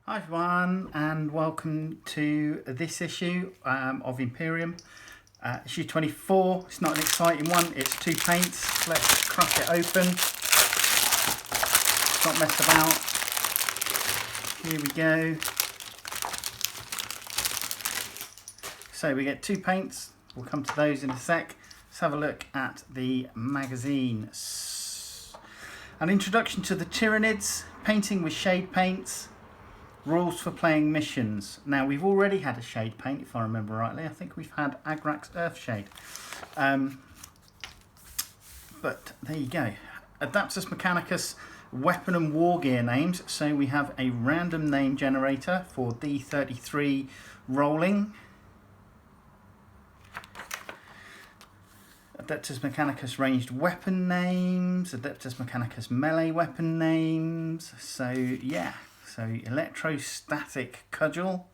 Hi everyone, and welcome to this issue of Imperium. Issue 24. It's not an exciting one, it's 2 paints. Let's crack it open. Let's not mess about. Here we go. So we get 2 paints. We'll come to those in a sec. Let's have a look at the magazine. An introduction to the Tyranids, painting with shade paints. Rules for playing missions. Now we've already had a shade paint, if I remember rightly. I think we've had Agrax Earthshade. But there you go. Adaptus Mechanicus weapon and war gear names. So we have a random name generator for D33 rolling. Adeptus Mechanicus ranged weapon names. Adeptus Mechanicus melee weapon names. So yeah. So electrostatic cudgel,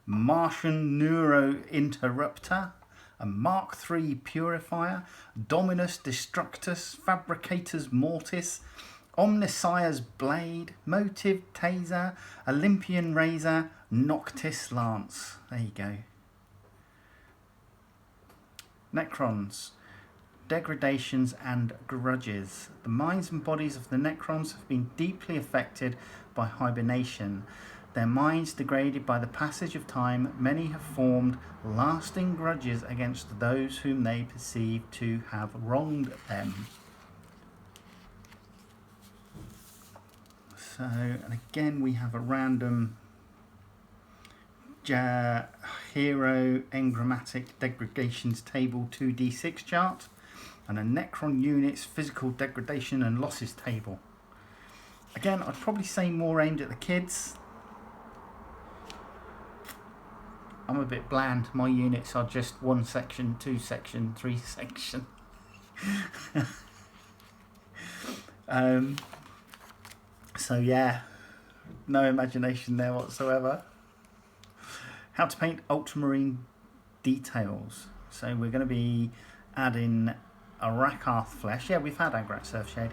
Martian neuro interrupter, a Mark III purifier, Dominus destructus, Fabricator's mortis, Omnissiah's blade, Motive taser, Olympian razor, Noctis lance. There you go. Necrons. Degradations and grudges. The minds and bodies of the Necrons have been deeply affected by hibernation. Their minds degraded by the passage of time, many have formed lasting grudges against those whom they perceive to have wronged them. So, and again we have a random hero engrammatic degradations table 2d6 chart. And a Necron unit's physical degradation and losses table. Again, I'd probably say more aimed at the kids. I'm a bit bland. My units are just 1 section, 2 section, 3 section. So yeah, no imagination there whatsoever. How to paint ultramarine details. So we're going to be adding a Rakarth flesh. Yeah, we've had Agrax Earthshade.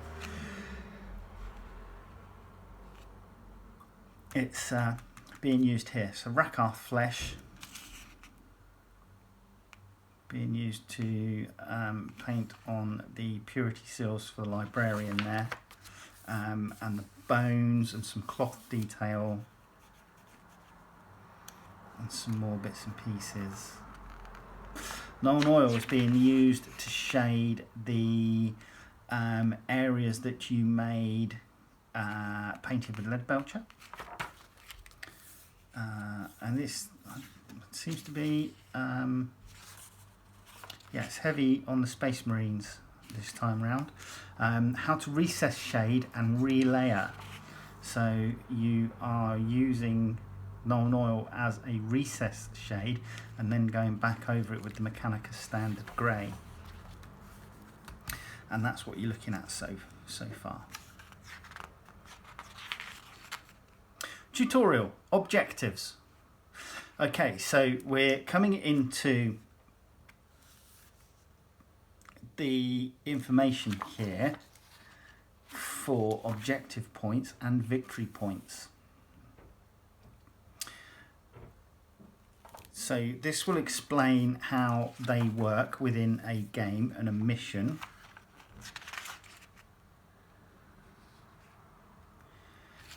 It's being used here. So Rakarth flesh being used to paint on the purity seals for the librarian there, and the bones and some cloth detail and some more bits and pieces. Nuln oil is being used to shade the areas that you made painted with lead belcher. And this seems to be, yeah, it's heavy on the Space Marines this time round. How to recess shade and relayer. So you are using Nuln oil as a recessed shade and then going back over it with the Mechanicus standard grey, and that's what you're looking at so far. Tutorial objectives. Okay, so we're coming into the information here for objective points and victory points. So this will explain how they work within a game and a mission.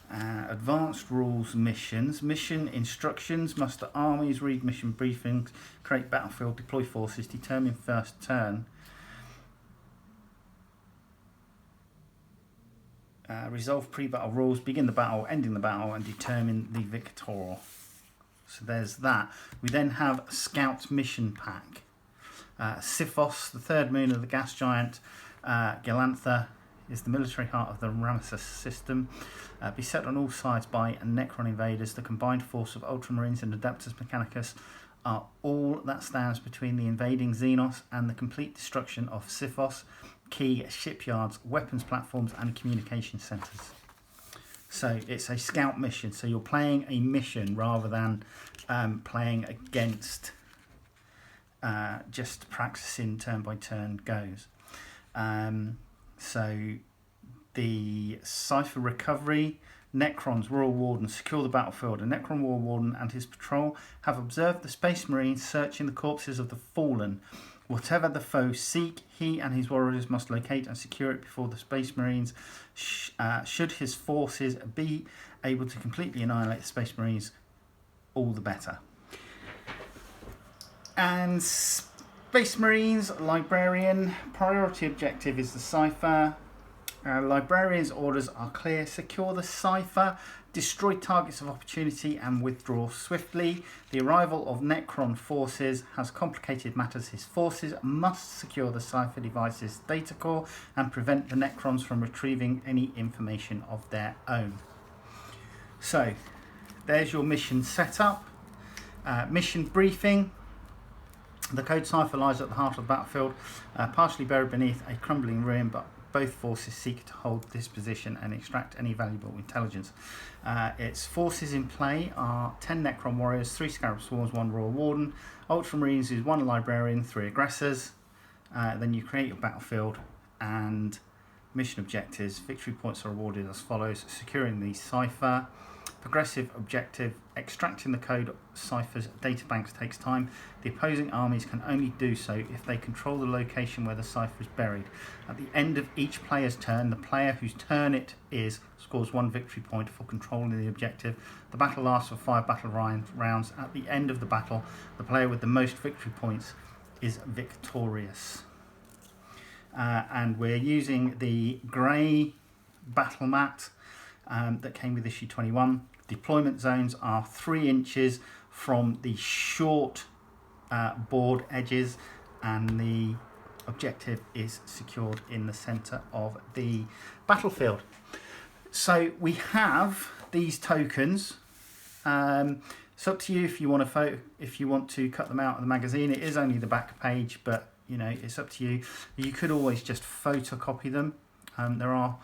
Advanced rules missions. Mission instructions. Muster armies, read mission briefings, create battlefield, deploy forces, determine first turn. Resolve pre-battle rules, begin the battle, ending the battle, and determine the victor. So there's that. We then have Scout Mission Pack. Siphos, the third moon of the gas giant, Galantha, is the military heart of the Ramesses system. Beset on all sides by Necron invaders, the combined force of Ultramarines and Adeptus Mechanicus are all that stands between the invading Xenos and the complete destruction of Siphos, key shipyards, weapons platforms, and communication centres. So it's a scout mission. So you're playing a mission rather than playing against just practicing turn by turn goes. So the cipher recovery Necron's Royal Warden secure the battlefield. A Necron Royal Warden and his patrol have observed the Space Marines searching the corpses of the fallen. Whatever the foe seek, he and his warriors must locate and secure it before the Space Marines. Should his forces be able to completely annihilate the Space Marines, all the better. And Space Marines, Librarian, priority objective is the Cipher. Librarian's orders are clear. Secure the Cipher, destroy targets of opportunity and withdraw swiftly. The arrival of Necron forces has complicated matters. His forces must secure the Cipher device's data core and prevent the Necrons from retrieving any information of their own. So, there's your mission setup. Mission briefing. The code Cipher lies at the heart of the battlefield, partially buried beneath a crumbling ruin, but both forces seek to hold this position and extract any valuable intelligence. Its forces in play are 10 Necron warriors, 3 Scarab Swarms, 1 Royal Warden, Ultramarines is 1 Librarian, 3 Aggressors. Then you create your battlefield and mission objectives. Victory points are awarded as follows: securing the Cipher. Progressive objective, extracting the code Cipher's databanks takes time. The opposing armies can only do so if they control the location where the Cipher is buried. At the end of each player's turn, the player whose turn it is scores 1 victory point for controlling the objective. The battle lasts for 5 battle rounds. At the end of the battle, the player with the most victory points is victorious. And we're using the grey battle mat that came with issue 21. Deployment zones are 3 inches from the short board edges, and the objective is secured in the centre of the battlefield. So we have these tokens. It's up to you if you want to cut them out of the magazine. It is only the back page, but you know, it's up to you. You could always just photocopy them. There are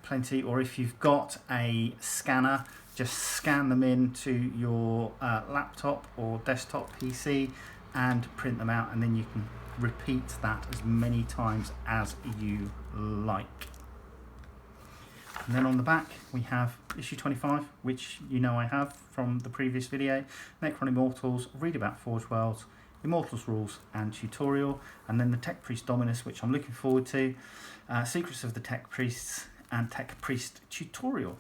plenty, or if you've got a scanner, just scan them into your laptop or desktop PC and print them out, and then you can repeat that as many times as you like. And then on the back we have issue 25, which you know I have from the previous video. Necron Immortals, read about Forge Worlds, Immortals rules and tutorial, and then the Tech Priest Dominus, which I'm looking forward to, Secrets of the Tech Priests and Tech Priest tutorial.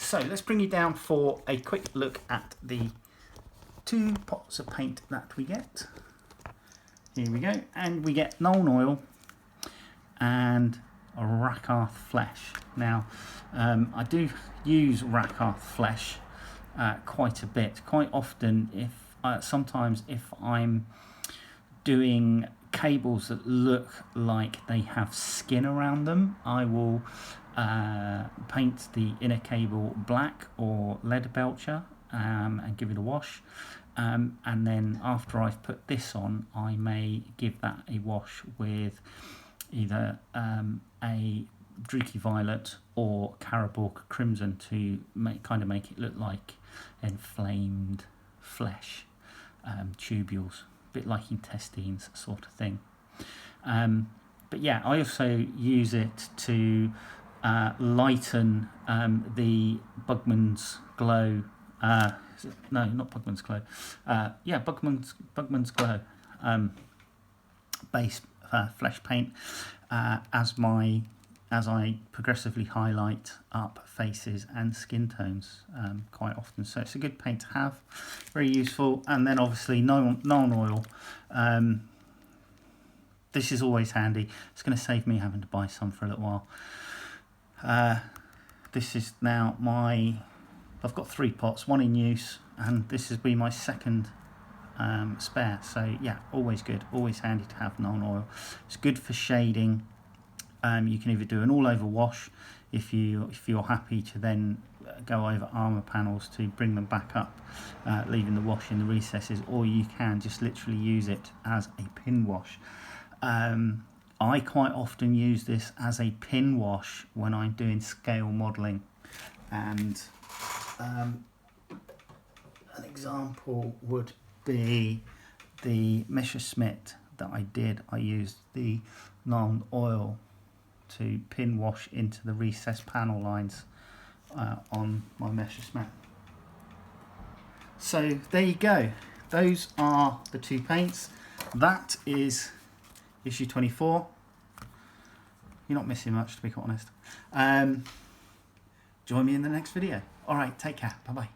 So let's bring you down for a quick look at the 2 pots of paint that we get. Here we go, and we get Nuln Oil and a Rakarth Flesh. Now I do use Rakarth Flesh quite a bit. Quite often, sometimes if I'm doing cables that look like they have skin around them, I will paint the inner cable black or lead belcher and give it a wash, and then after I've put this on, I may give that a wash with either a Druchii Violet or Karaborg Crimson to make it look like inflamed flesh, tubules, a bit like intestines sort of thing. But yeah, I also use it to lighten the Bugman's Glow. No, not Bugman's Glow. Yeah, Bugman's Glow base flesh paint as I progressively highlight up faces and skin tones quite often. So it's a good paint to have, very useful. And then obviously Nuln Oil. This is always handy. It's going to save me having to buy some for a little while. This is now I've got 3 pots, 1 in use, and this has been my 2nd spare. So yeah, always good, always handy to have Nuln Oil. It's good for shading. You can either do an all-over wash if you're happy to then go over armour panels to bring them back up, leaving the wash in the recesses, or you can just literally use it as a pin wash. I quite often use this as a pin wash when I'm doing scale modelling, and an example would be the Messerschmitt that I did. I used the Nuln Oil to pin wash into the recessed panel lines on my meshes map. So there you go. Those are the two paints. That is issue 24. You're not missing much, to be quite honest. Join me in the next video. All right, take care. Bye-bye.